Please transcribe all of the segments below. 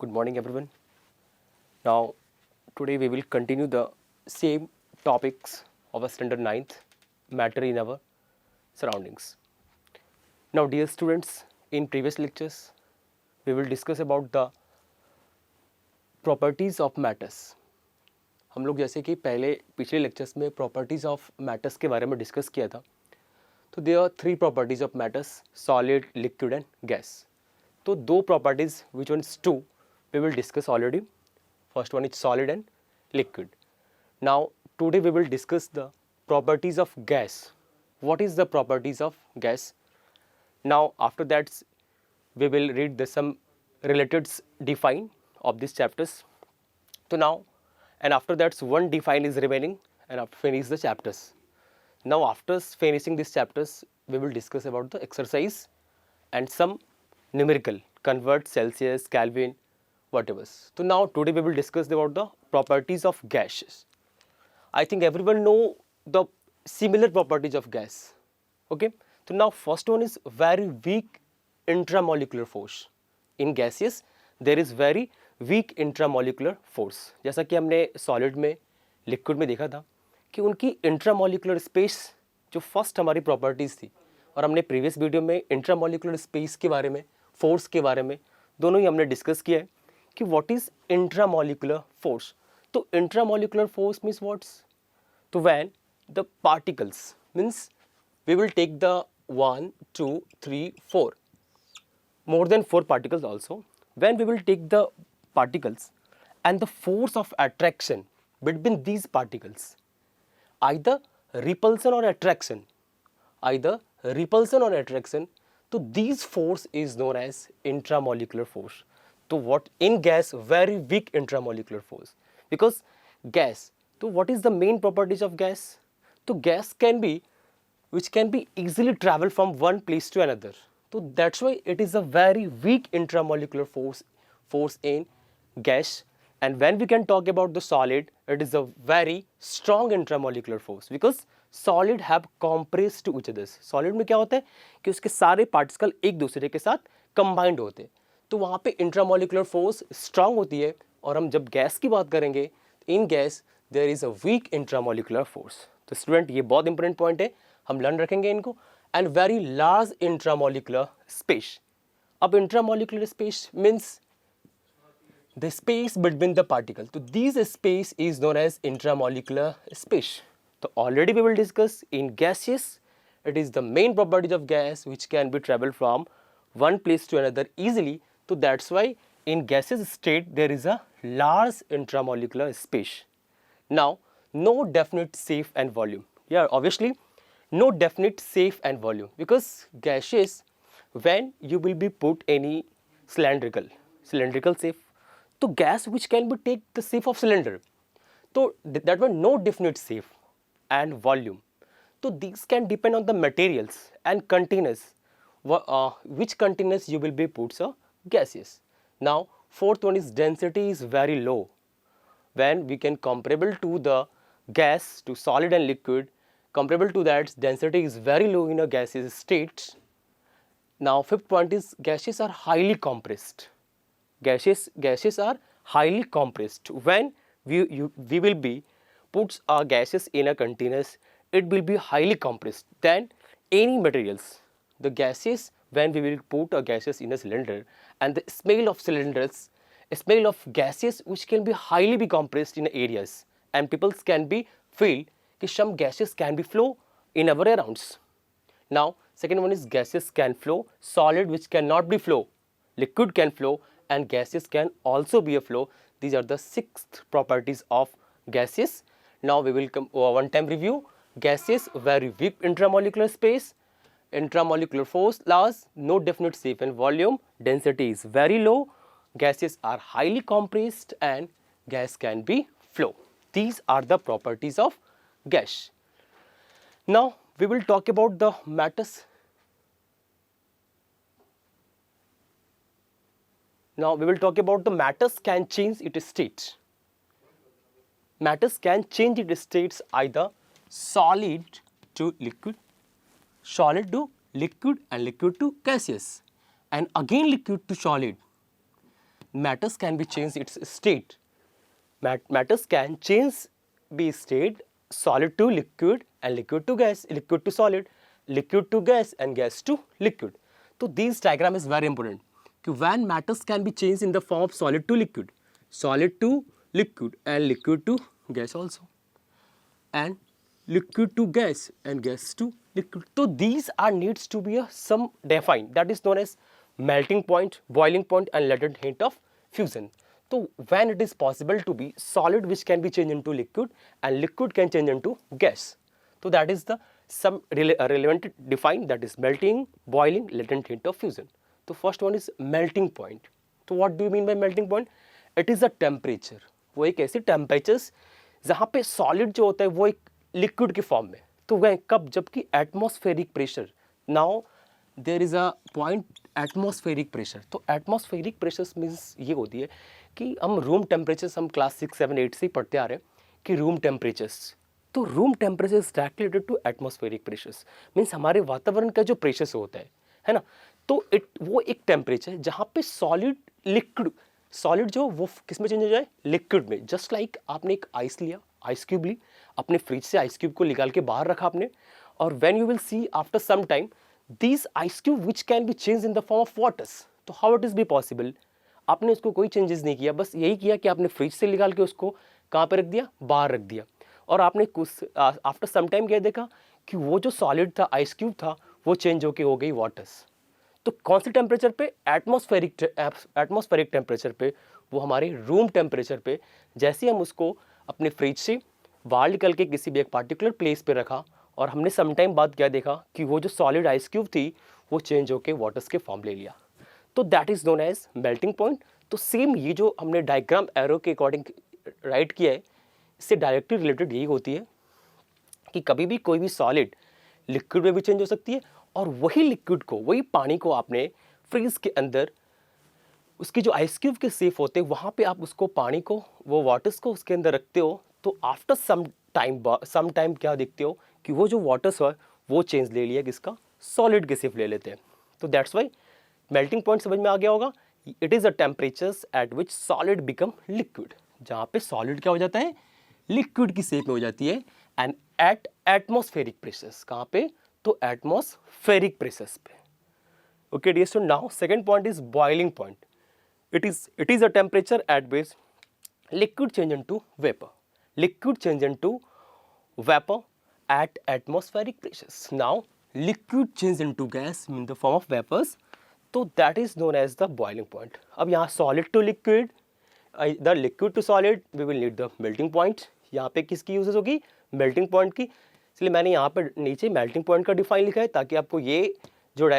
Good morning, everyone. Now, today we will continue the same topics of a standard ninth matter in our surroundings. Now, dear students, in previous lectures, we will discuss about the properties of matters. हम लोग जैसे कि पहले पिछले lectures में properties of matters के बारे में डिस्कस किया था. तो there are three properties of matters, solid, liquid and gas. तो दो properties which one is two we will discuss already. First one is solid and liquid. Now today we will discuss the properties of gas. What is the properties of gas? Now after that we will read the some related define of these chapters. So now and after that one define is remaining and after finish the chapters. Now after finishing these chapters we will discuss about the exercise and some numerical convert Celsius, Kelvin, whatever. So now today we will discuss about the properties of gases. I think everyone know the similar properties of gas. Okay. So now first one is very weak intramolecular force. In gases there is very weak intramolecular force. जैसा कि हमने solid में liquid में देखा था कि उनकी intramolecular space जो first हमारी properties थी और हमने previous video में intramolecular space के बारे में, force के बारे में दोनों ही हमने discuss किया है कि what is intramolecular force. तो intramolecular force means what? So when the particles means we will take the 1, 2, 3, 4 more than 4 particles also. When we will take the particles and the force of attraction between these particles, either repulsion or attraction, so these force is known as intramolecular force. So what in gas very weak intramolecular force, because gas, so what is the main properties of gas? So gas can be which can be easily travel from one place to another. So that's why it is a very weak intramolecular force in gas. And when we can talk about the solid, it is a very strong intramolecular force because solid have compressed to each other. Solid में क्या होता है कि उसके सारे particle एक दूसरे के साथ कंबाइंड होते हैं, तो वहाँ पे इंट्रामोलिकुलर फोर्स स्ट्रांग होती है. और हम जब गैस की बात करेंगे, in gas there is a weak intramolecular force. तो स्टूडेंट ये बहुत इंपॉर्टेंट पॉइंट है, हम लर्न रखेंगे इनको. And very large intramolecular space. अब intramolecular space means the space between the particle. तो this space is known as intramolecular space. तो already we will discuss in gases it is the main properties of gas which can be travel from one place to another easily. So that's why in gaseous state there is a large intramolecular space. Now no definite shape and volume. Yeah, obviously no definite shape and volume because gaseous when you will be put any cylindrical shape, so gas which can be take the shape of cylinder, so that one no definite shape and volume. So these can depend on the materials and containers, which containers you will be put so gaseous. Now fourth one is density is very low. When we can comparable to the gas to solid and liquid, comparable to that density is very low in a gaseous state. Now fifth point is gases are highly compressed. Gases are highly compressed. When we will be puts our gases in a containers, it will be highly compressed than any materials. The gases when we will put a gases in a cylinder and the smell of cylinders, smell of gases which can be highly be compressed in areas, and people can be feel that some gases can be flow in our arounds. Now second one is gases can flow, solid which cannot be flow, liquid can flow, and gases can also be a flow. These are the sixth properties of gases. Now we will come one time review. Gases very weak intramolecular space, intramolecular force large, no definite shape and volume, density is very low, gases are highly compressed, and gas can be flow. These are the properties of gas. Now we will talk about the matters. Now we will talk about the matters can change its state. Matters can change its states either solid to liquid, solid to liquid, and liquid to gaseous, and again liquid to solid. matters can be changed its state. Matters can change be state solid to liquid and liquid to gas, liquid to solid, liquid to gas and gas to liquid. So this diagram is very important. When matters can be changed in the form of solid to liquid and liquid to gas also, and liquid to gas and gas to liquid. So these are needs to be some defined, that is known as melting point, boiling point and latent heat of fusion. So when it is possible to be solid which can be changed into liquid and liquid can change into gas. So that is the some relevant define, that is melting, boiling, latent heat of fusion. So first one is melting point. So what do you mean by melting point? It is a temperature, वो एक ऐसी temperatures जहाँ पे solid जो होता है वो एक लिक्विड के फॉर्म में, तो वह कब, जबकि atmospheric pressure, now there is a point atmospheric pressure. तो एटमॉस्फेरिक प्रेशर्स मीन्स ये होती है कि हम रूम टेम्परेचर्स हम क्लास 6, 7, 8 से ही पढ़ते आ रहे हैं कि रूम टेम्परेचर्स, तो room temperatures directly related to atmospheric pressures, means हमारे वातावरण का जो प्रेशर होता है ना. तो वो एक टेम्परेचर जहाँ पे सॉलिड लिक्विड, सॉलिड जो वो किस में चेंज हो जाए, लिक्विड में. जस्ट लाइक आपने एक आइस लिया, आइस क्यूब ली, अपने फ्रिज से आइस क्यूब को निकाल के बाहर रखा आपने, और when you will see after some time this ice cube which can be change in the form of waters. तो how it is be possible? आपने उसको कोई चेंजेस नहीं किया, बस यही किया कि आपने फ्रिज से निकाल के उसको कहाँ पर रख दिया, बाहर रख दिया, और आपने कुछ आफ्टर सम टाइम क्या देखा कि वो जो सॉलिड था, आइस क्यूब था, वो चेंज होके हो गई वाटर्स. तो कौन से टेम्परेचर पे? एटमॉस्फेरिक टेम्परेचर पे, वो हमारे रूम टेम्परेचर पे. जैसे हम उसको अपने फ्रिज से बाहर निकल के किसी भी एक पार्टिकुलर प्लेस पे रखा और हमने सम टाइम बाद क्या देखा कि वो जो सॉलिड आइस क्यूब थी वो चेंज होके वाटर्स के फॉर्म ले लिया. तो that is known as melting point. तो सेम ये जो हमने डायग्राम एरो के अकॉर्डिंग राइट किया है, इससे डायरेक्टली रिलेटेड यही होती है कि कभी भी कोई भी सॉलिड लिक्विड में भी चेंज हो सकती है, और वही लिक्विड को, वही पानी को आपने फ्रीज के अंदर उसकी जो आइस क्यूब के सेफ होते हैं वहाँ पे आप उसको पानी को, वो वाटर्स को उसके अंदर रखते हो, तो आफ्टर सम टाइम क्या देखते हो कि वो जो वाटर्स है वो चेंज ले लिया, किसका, सॉलिड के सेफ ले लेते हैं. तो दैट्स वाई मेल्टिंग पॉइंट समझ में आ गया होगा. It is a temperatures eight which solid become liquid, जहाँ पे सॉलिड क्या हो जाता है, लिक्विड की शेप में हो जाती है. एंड एट एटमॉस्फेरिक प्रेशर्स, कहाँ पे, तो एटमॉस्फेरिक प्रेशर्स पे. Okay dear student, now second point is boiling point. it is a temperature at which liquid change into vapor at atmospheric pressures. Now liquid change into gas in the form of vapors, so that is known as the boiling point. अब यहाँ solid to liquid, the liquid to solid, we will need the melting point. यहाँ पे किसकी uses होगी, melting point की. इसलिए मैंने यहाँ पर नीचे मेल्टिंग पॉइंट का डिफाइन लिखा है ताकि आपको ये जो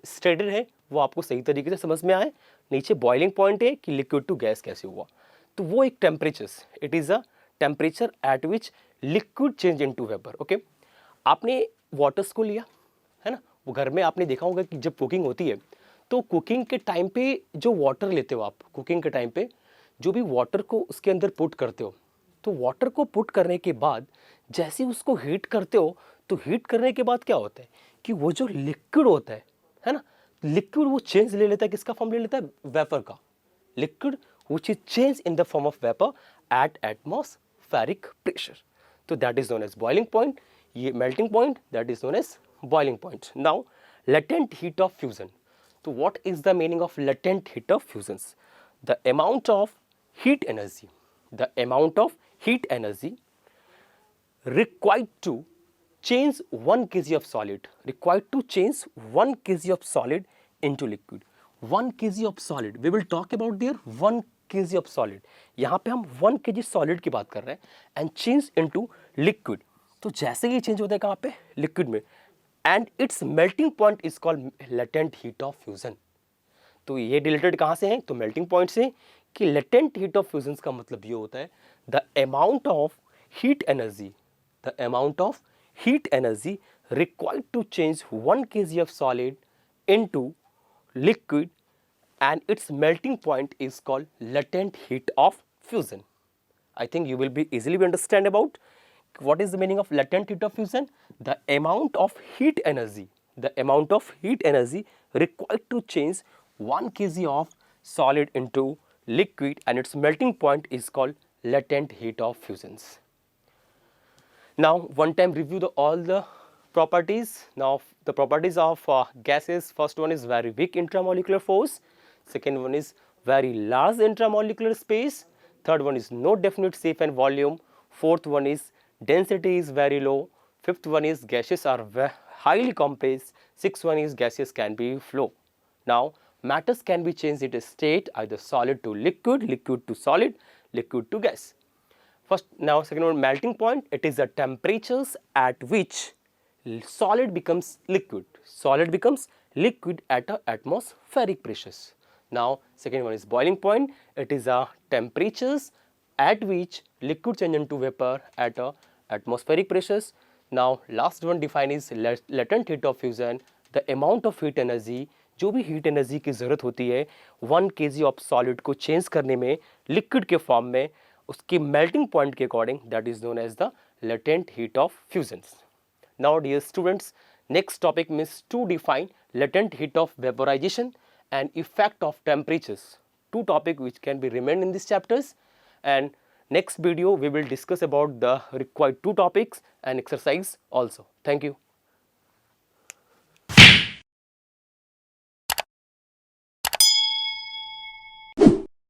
स्टेटेड है वो आपको सही तरीके से समझ में आए. नीचे बॉइलिंग पॉइंट है कि लिक्विड टू गैस कैसे हुआ, तो वो एक temperatures, it is a temperature at which liquid change into vapour. Okay, आपने वाटर्स को लिया है ना, वो घर में आपने देखा होगा कि जब कुकिंग होती है तो कुकिंग के टाइम पे जो वाटर लेते हो आप, कुकिंग के टाइम पे जो भी वाटर को उसके अंदर पुट करते हो, तो वाटर को पुट करने के बाद जैसे उसको हीट करते हो, तो हीट करने के बाद क्या होता है कि वो जो लिक्विड होता है ना, लिक्विड वो चेंज ले लेता है, किसका फॉर्म ले लेता है, वेपर का. Liquid which is changed in the form of vapor at atmospheric pressure. So that is known as boiling point. ये melting point, that is known as boiling point. Now latent heat of fusion. So what is the meaning of latent heat of fusions? The amount of heat energy required to change 1 kg of solid, into liquid. 1 kg of solid, we will talk about there 1 kg of solid. यहाँ पे हम 1 kg solid की बात कर रहे हैं, and change into liquid. तो जैसे ये चेंज होता है कहाँ पे, लिक्विड में, and its melting point is called latent heat of fusion. तो ये रिलेटेड कहाँ से है, तो मेल्टिंग पॉइंट से, कि latent heat of fusions का मतलब ये होता है the amount of heat energy required to change 1 kg of solid into liquid, and its melting point is called latent heat of fusion. I think you will be easily understand about what is the meaning of latent heat of fusion. The amount of heat energy required to change 1 kg of solid into liquid and its melting point is called latent heat of fusions. Now one time review all the properties. Now the properties of gases, first one is very weak intramolecular force, second one is very large intramolecular space, third one is no definite shape and volume, fourth one is density is very low, fifth one is gases are highly compressed, sixth one is gases can be flow. Now matters can be changed into state either solid to liquid, liquid to solid, liquid to gas. First, now second one, melting point, it is the temperatures at which solid becomes liquid. Solid becomes liquid at a atmospheric pressures. Now second one is boiling point, it is the temperatures at which liquid change into vapor at a atmospheric pressures. Now last one defined is latent heat of fusion, the amount of heat energy, जो भी heat energy की ज़रूरत होती है 1 kg of solid को change करने में liquid के फॉर्म में उसकी मेल्टिंग पॉइंट के according, that is known as the latent heat of fusions. Now dear students, next topic means to define latent heat of vaporisation and effect of temperatures. Two topics which can be remained in these chapters, and next video we will discuss about the required two topics and exercise also. Thank you.